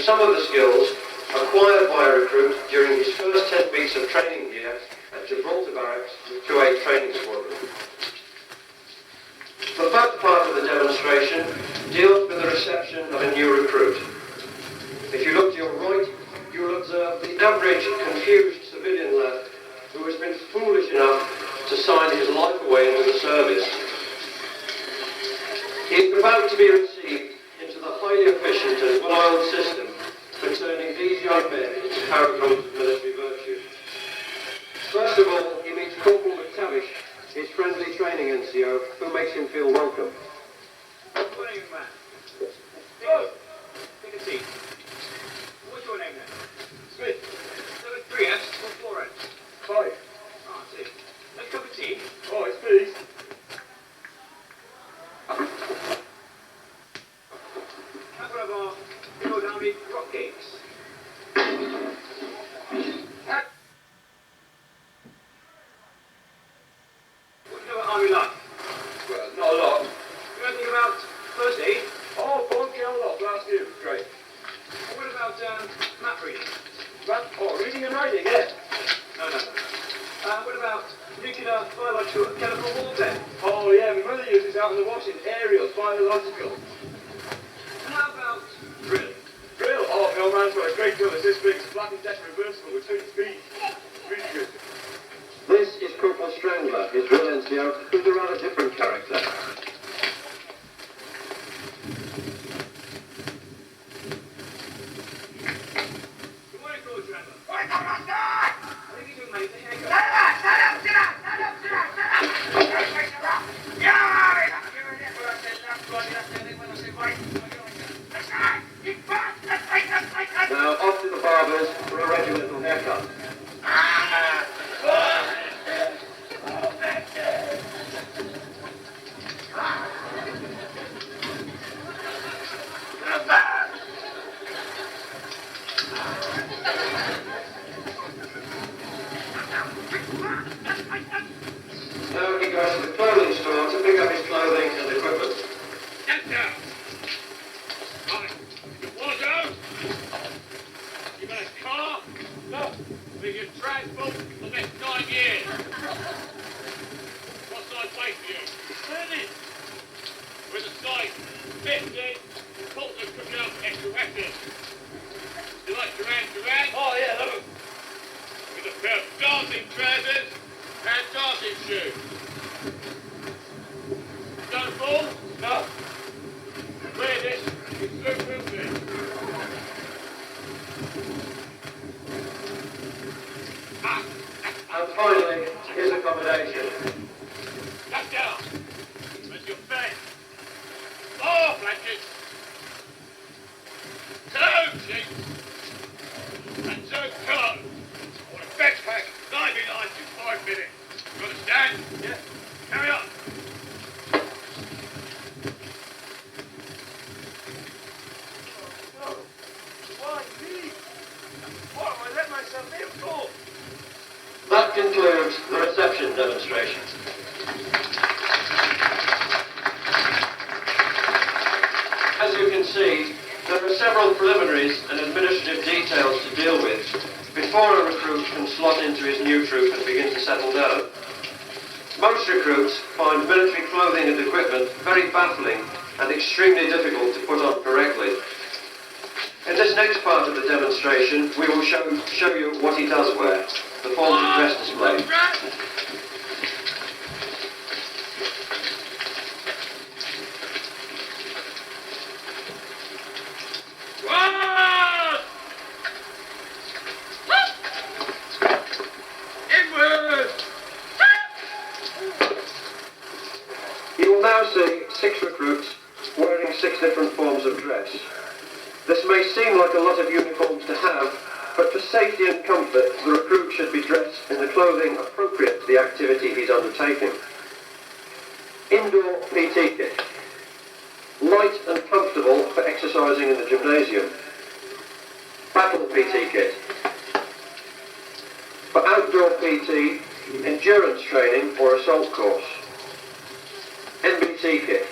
Some of the skills acquired by a recruit during his first 10 weeks of training here at Gibraltar Barracks to a training squadron. The first part of the demonstration deals with the reception of a new recruit. If you look to your right, you will observe the average confused civilian lad who has been foolish enough to sign his life away into the service. He is about to be received into the highly efficient and well-oiled system for turning these young men into paragons of military virtue. First of all, he meets Corporal McTavish, his friendly training NCO, who makes him feel welcome. Good morning, man. Take a seat. What's your name then? Smith. 3 F's or 4 F's? 5. Ah, I see. Let's cup of tea. Oh, it's please. How about our Lord Army rock cakes? What do you know about Army life? Well, not a lot. You know anything about first aid? Oh, Bond a lot last year. Great. And what about map reading? Reading and writing, yeah. No. What about nuclear, biological, and chemical warfare? Oh, yeah, my mother uses out in the washing. Aerials, biological. And how about drill? Drill? Oh, my old man's got a great drill. It's this big, it's flat and deck reversible with 2 speeds. Really good. This is Corporal Strangler, his drill NCO, who's a rather different character. Good morning, Corporal Trevor. I think he's doing mate the haircut. Now, off to the barbers for a regimental haircut. Now he goes to the clothing store to pick up his clothing and equipment. Get down. Right. Wardrobe? You got a car? No. We can transport for the next 9 years. What size weight for you? 30. With a size 50, Portland cooking up extra weapons. You like Duran? Oh, yeah, love him. With a pair of dancing trousers and dancing shoes. Don't fall? No. Wear this, it's so filthy. And finally, his accommodation. Back down. Where's your bed? Oh, blankets. 2 sheets. And 2 pillows. On a backpack, 99 in 5 minutes. You understand? Yeah. demonstration. As you can see, there are several preliminaries and administrative details to deal with before a recruit can slot into his new troop and begin to settle down. Most recruits find military clothing and equipment very baffling and extremely difficult to put on correctly. In this next part of the demonstration, we will show you what he does wear, the forms of dress display. You will now see 6 recruits wearing 6 different forms of dress. This may seem like a lot of uniforms to have, but for safety and comfort, the recruit should be dressed in the clothing appropriate to the activity he's undertaking. Indoor PT kit. Light and comfortable for exercising in the gymnasium. Battle PT kit. For outdoor PT, endurance training or assault course. NBT kit.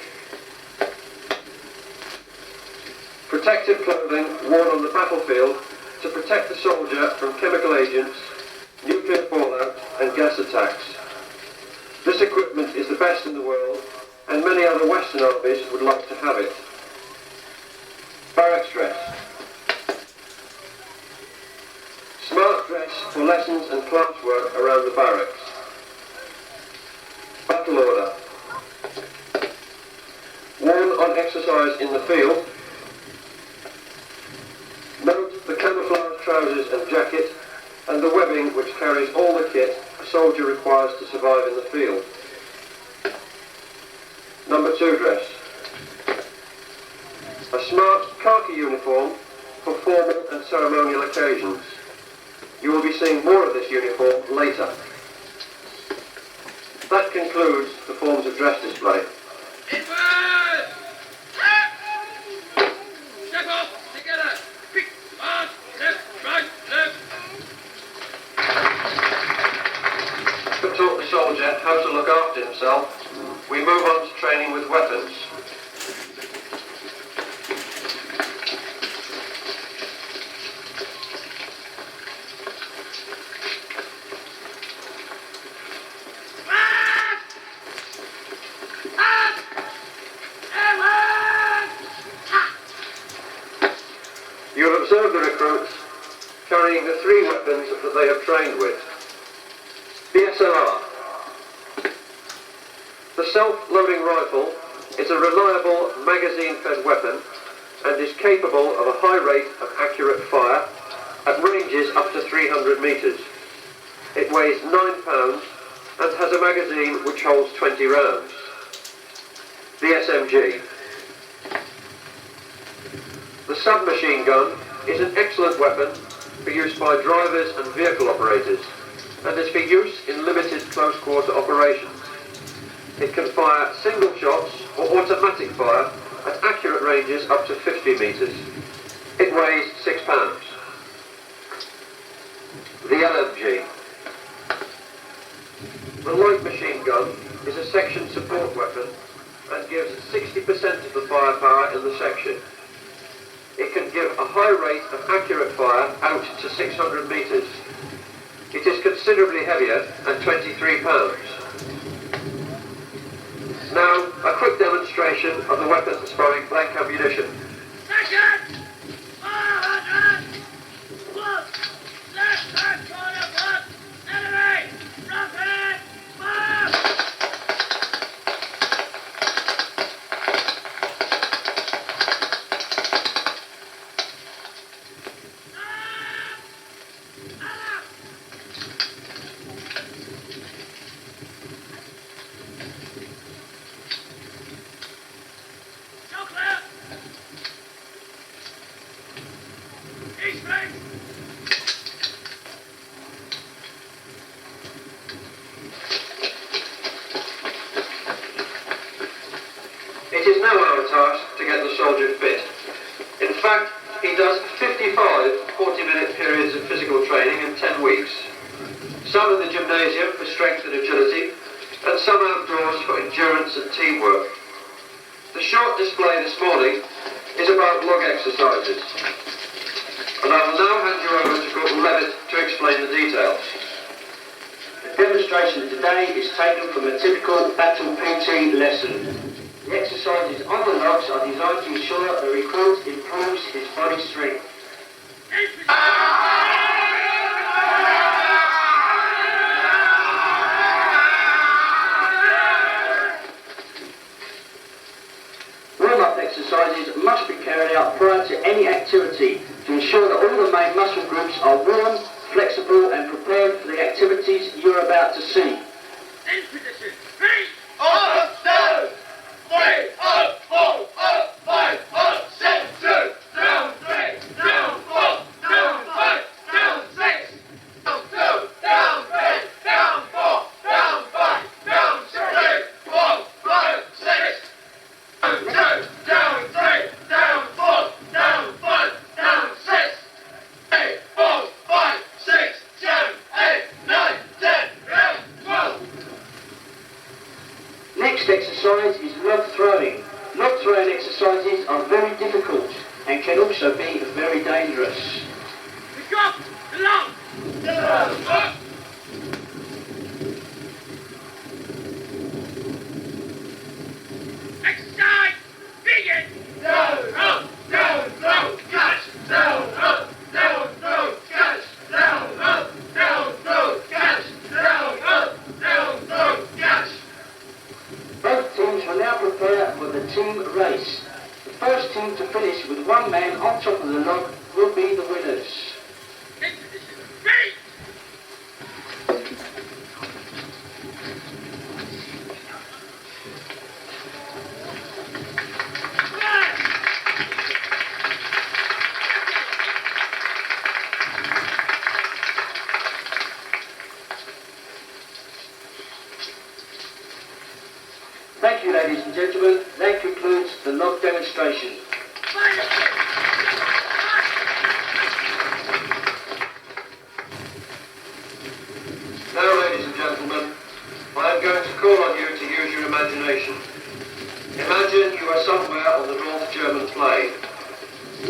Protective clothing worn on the battlefield to protect the soldier from chemical agents, nuclear fallout and gas attacks. This equipment is the best in the world and many other Western armies would like to have it. Barracks dress. Smart dress for lessons and classwork around the barracks. Battle order. Worn on exercise in the field. Note the camouflage trousers and jacket and the webbing which carries all the kit a soldier requires to survive in the field. Number 2 dress. A smart khaki uniform for formal and ceremonial occasions. You will be seeing more of this uniform later. That concludes the forms of dress display. Step off together. Quick, fast, left, right, left. To taught the soldier how to look after himself, we move on to training with weapons. You have observed the recruits carrying the 3 weapons that they have trained with. BSLR. The self-loading rifle is a reliable magazine-fed weapon and is capable of a high rate of accurate fire at ranges up to 300 meters. It weighs 9 pounds and has a magazine which holds 20 rounds. The SMG. The submachine gun is an excellent weapon for use by drivers and vehicle operators and is for use in limited close-quarter operations. It can fire single shots or automatic fire at accurate ranges up to 50 meters. It weighs 6 pounds. The LMG. The light machine gun is a section support weapon and gives 60% of the firepower in the section. It can give a high rate of accurate fire out to 600 meters. It is considerably heavier at 23 pounds. Now, a quick demonstration of the weapons firing blank ammunition. Section! 400! Look! Left hand corner front! Enemy! Rocket! Fire! Chocolate! East flank! It is now our task to get the soldier fit. In fact, he does 55 40-minute periods of physical training in 10 weeks. Some in the gymnasium for strength and agility, time outdoors for endurance and teamwork. The short display this morning is about log exercises, and I will now hand you over to Corporal Levitt to explain the details. The demonstration today is taken from a typical battle PT lesson. The exercises on the logs are designed to ensure the recruit improves his body strength. Warm-up exercises must be carried out prior to any activity to ensure that all the main muscle groups are warm, flexible and prepared for the activities you're about to see. In position. 3, up, down. 3, up, 4, up, 5, up, 6, 2, down, 3, down, 4, down, 5, down, 6, down, 2, down, 3, down, 4, down, 5, down, 3, 4, 5, 6, 2, down, 3, down, 4, down, 5, down, 6, 8, 4, 5, 6, 7, 8, 9, 10, 11, 12. Next exercise is log throwing. Log throwing exercises are very difficult and can also be very dangerous. We got the log. Up. Exercise. Begin. Down, up, down, throw, catch. Down, up, down, throw, catch. Down, up, down, throw, catch. Down, up, down, throw, catch. Both teams will now prepare for the team race. The first team to finish with one man on top of the log will be the winners. In position. Ready. Thank you, ladies and gentlemen. That concludes the log demonstration. Now, ladies and gentlemen, I am going to call on you to use your imagination. Imagine you are somewhere on the North German plain.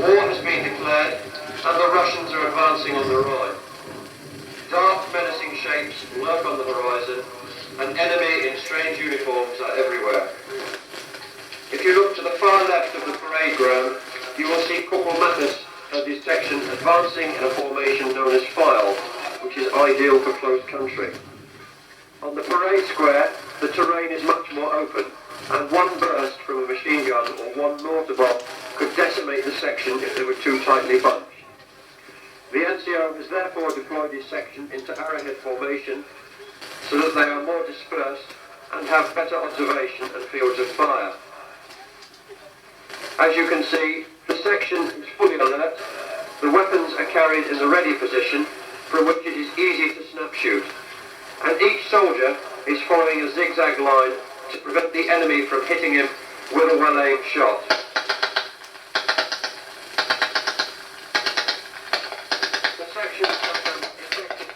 War has been declared and the Russians are advancing on the Rhine. Dark, menacing shapes lurk on the horizon. An enemy in strange uniforms are everywhere. If you look to the far left of the parade ground, you will see Corporal Mathis and his section advancing in a formation known as file, which is ideal for close country. On the parade square, the terrain is much more open, and one burst from a machine gun or one mortar bomb could decimate the section if they were too tightly bunched. The NCO has therefore deployed his section into arrowhead formation so that they are more dispersed and have better observation and fields of fire. As you can see, the section is fully alert, the weapons are carried in the ready position from which it is easy to snap shoot, and each soldier is following a zigzag line to prevent the enemy from hitting him with a well-aimed shot. The section has an effective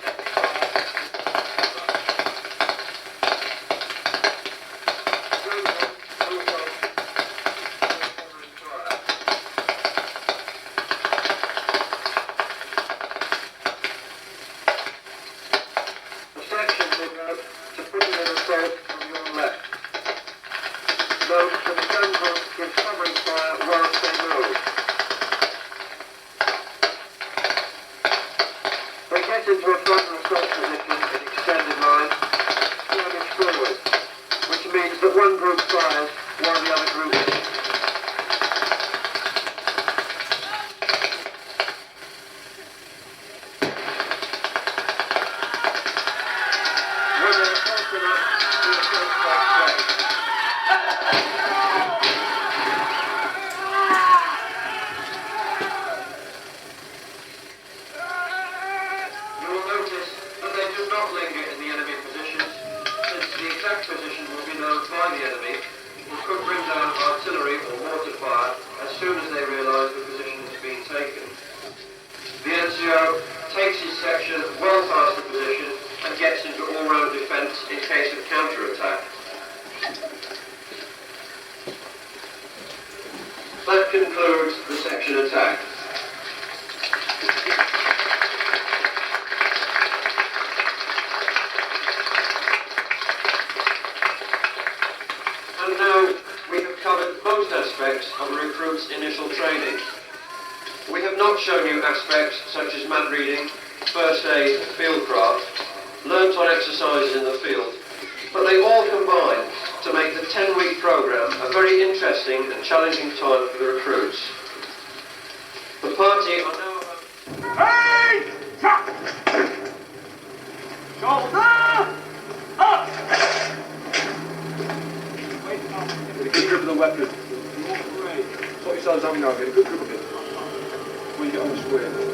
into a front and assault position in extended line, skirmish forward, which means that one group fires while the other group is. When they are close enough, the assault takes place. Position will be known by the enemy, who could bring down artillery or mortar fire as soon as they realise the position has been taken. The NCO takes his section well past the position and gets into all-round defence in case of counter-attack. And now we have covered most aspects of a recruit's initial training. We have not shown you aspects such as map reading, first aid, fieldcraft, learnt on exercises in the field, but they all combine to make the 10-week programme a very interesting and challenging time for the recruits. The party are now about... Hey! Chop! Shoulder! Up! Get a good grip of the weapon. Sort yourselves out now, get a good grip of it. When you get on the square.